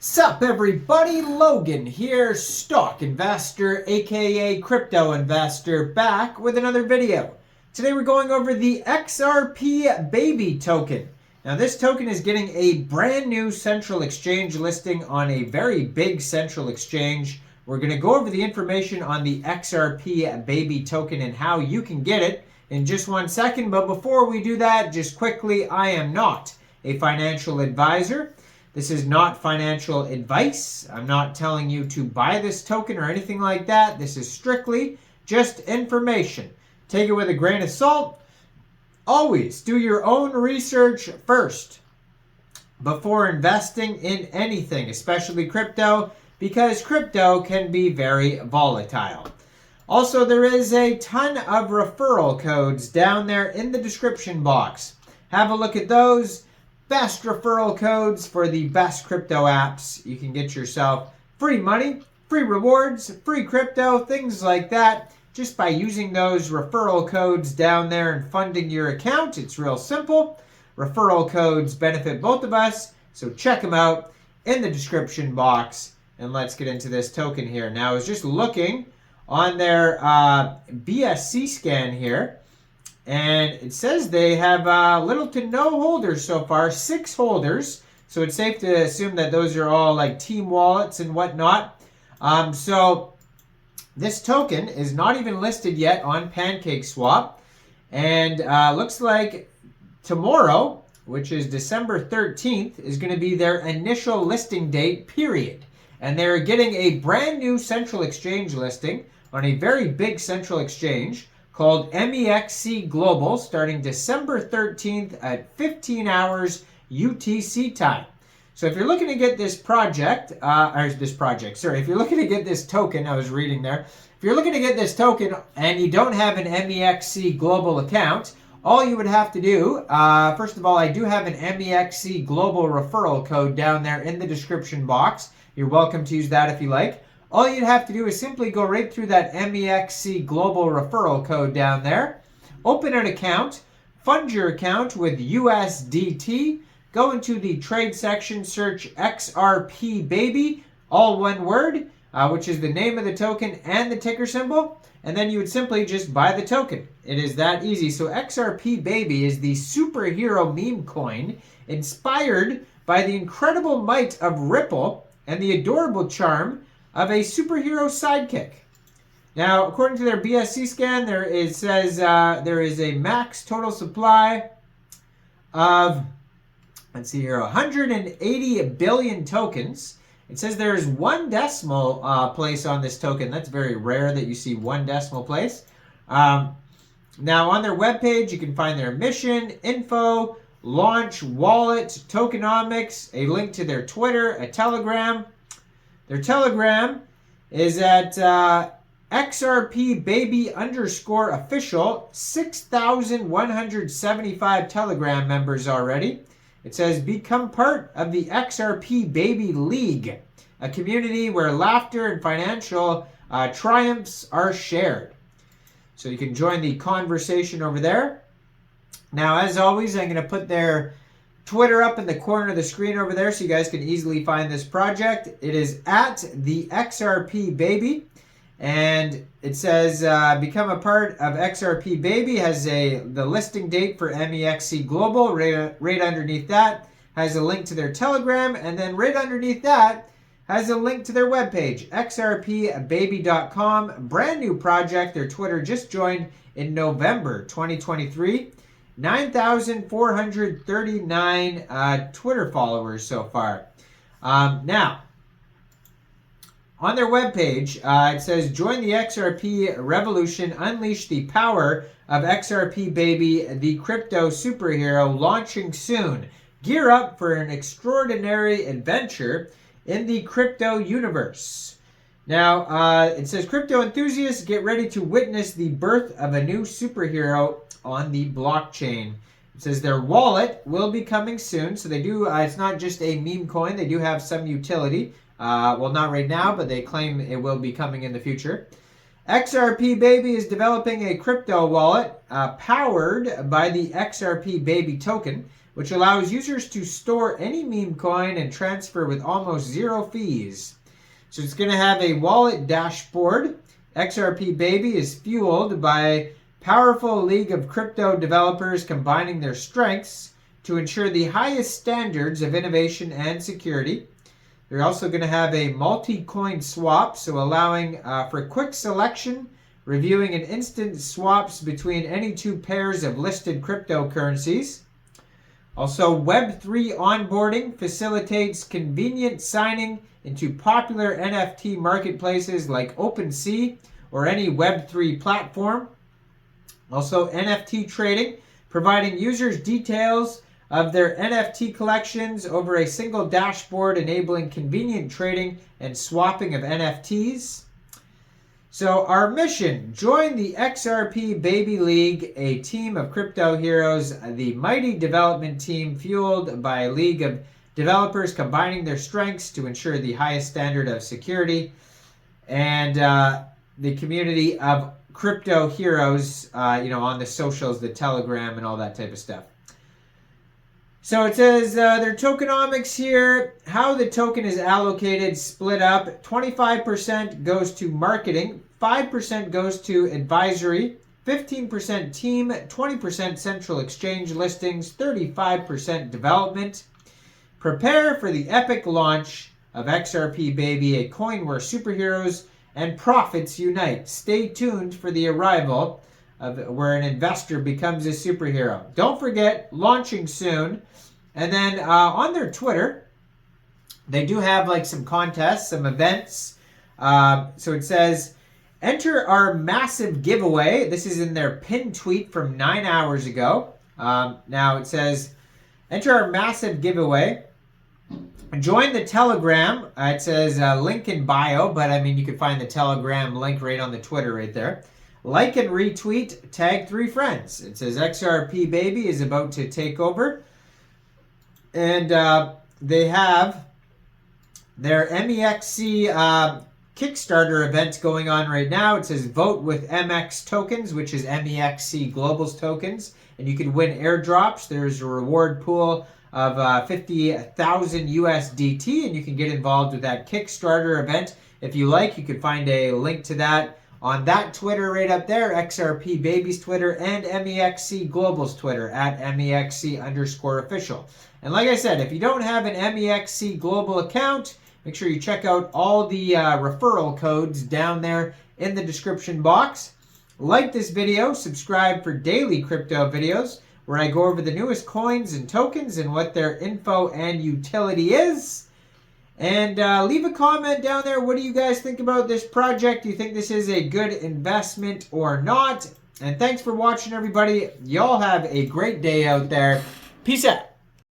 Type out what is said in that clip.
Sup everybody, Logan here, stock investor aka crypto investor, back with another video. Today we're going over the Xrpbaby token. Now this token is getting a brand new central exchange listing on a very big central exchange. We're going to go over the information on the Xrpbaby token and how you can get it in just 1 second. But before we do that, just quickly, I am not a financial advisor. This is not financial advice. I'm not telling you to buy this token or anything like that. This is strictly just information. Take it with a grain of salt. Always do your own research first before investing in anything, especially crypto, because crypto can be very volatile. Also, there is a ton of referral codes down there in the description box. Have a look at those. Best referral codes for the best crypto apps. You can get yourself free money, free rewards, free crypto, things like that, just by using those referral codes down there and funding your account. It's real simple. Referral codes benefit both of us, so check them out in the description box. And let's get into this token here. Now, I was just looking on their BSC scan here, and it says they have little to no holders so far, 6 holders. So it's safe to assume that those are all like team wallets and whatnot. So this token is not even listed yet on PancakeSwap. And looks like tomorrow, which is December 13th, is going to be their initial listing date, period. And they're getting a brand new central exchange listing on a very big central exchange called Mexc Global, starting December 13th at 15 hours UTC time. So if you're looking to get this project, if you're looking to get this token, I was reading there, if you're looking to get this token and you don't have an Mexc Global account, all you would have to do, first of all, I do have an Mexc Global referral code down there in the description box. You're welcome to use that if you like. All you'd have to do is simply go right through that Mexc Global referral code down there, open an account, fund your account with USDT, go into the trade section, search Xrpbaby, all one word, which is the name of the token and the ticker symbol, and then you would simply just buy the token. It is that easy. So Xrpbaby is the superhero meme coin inspired by the incredible might of Ripple and the adorable charm of a superhero sidekick. Now, according to their BSC scan, it says there is a max total supply of, let's see here, 180 billion tokens. It says there is 1 decimal place on this token. That's very rare that you see 1 decimal place. Now, on their webpage, you can find their mission, info, launch, wallet, tokenomics, a link to their Twitter, a Telegram. Their Telegram is at Xrpbaby_official, 6,175 Telegram members already. It says, become part of the Xrpbaby League, a community where laughter and financial triumphs are shared. So you can join the conversation over there. Now, as always, I'm going to put their Twitter up in the corner of the screen over there so you guys can easily find this project. It is at the Xrpbaby, and it says become a part of Xrpbaby. Has the listing date for Mexc Global. Right underneath that has a link to their Telegram, and then right underneath that has a link to their webpage, Xrpbaby.com. Brand new project. Their Twitter just joined in November 2023. 9,439 Twitter followers so far. Now, on their webpage, it says, join the XRP revolution, unleash the power of Xrpbaby, the crypto superhero, launching soon. Gear up for an extraordinary adventure in the crypto universe. Now, it says, crypto enthusiasts, get ready to witness the birth of a new superhero on the blockchain. It says their wallet will be coming soon. So they do, it's not just a meme coin. They do have some utility. Well, not right now, but they claim it will be coming in the future. Xrpbaby is developing a crypto wallet powered by the Xrpbaby token. which allows users to store any meme coin and transfer with almost zero fees. So it's going to have a wallet dashboard. Xrpbaby is fueled by a powerful league of crypto developers combining their strengths to ensure the highest standards of innovation and security. They're also going to have a multi-coin swap, so allowing for quick selection, reviewing and instant swaps between any two pairs of listed cryptocurrencies. Also, Web3 onboarding facilitates convenient signing into popular NFT marketplaces like OpenSea or any Web3 platform. Also, NFT trading, providing users details of their NFT collections over a single dashboard, enabling convenient trading and swapping of NFTs. So our mission, join the Xrpbaby League, a team of crypto heroes, the mighty development team fueled by a league of developers combining their strengths to ensure the highest standard of security, and the community of crypto heroes, on the socials, the Telegram, and all that type of stuff. So it says their tokenomics here, how the token is allocated, split up. 25% goes to marketing, 5% goes to advisory, 15% team, 20% central exchange listings, 35% development. Prepare for the epic launch of Xrpbaby, a coin where superheroes and profits unite. Stay tuned for the arrival of where an investor becomes a superhero. Don't forget, launching soon. And then on their Twitter, they do have like some contests, some events. So it says, enter our massive giveaway. This is in their pinned tweet from 9 hours ago. Now it says, enter our massive giveaway. Join the Telegram. It says link in bio, but I mean, you can find the Telegram link right on the Twitter right there. Like and retweet, tag 3 friends. It says Xrpbaby is about to take over. And they have their Mexc Kickstarter event going on right now. It says vote with MX tokens, which is Mexc Global's tokens. And you can win airdrops. There's a reward pool of 50,000 USDT, and you can get involved with that Kickstarter event. If you like, you can find a link to that on that Twitter right up there, Xrpbaby's Twitter, and Mexc Global's Twitter, at Mexc_official. And like I said, if you don't have an Mexc Global account, make sure you check out all the referral codes down there in the description box. Like this video, subscribe for daily crypto videos, where I go over the newest coins and tokens and what their info and utility is. And leave a comment down there. What do you guys think about this project? Do you think this is a good investment or not? And thanks for watching, everybody. Y'all have a great day out there. Peace out.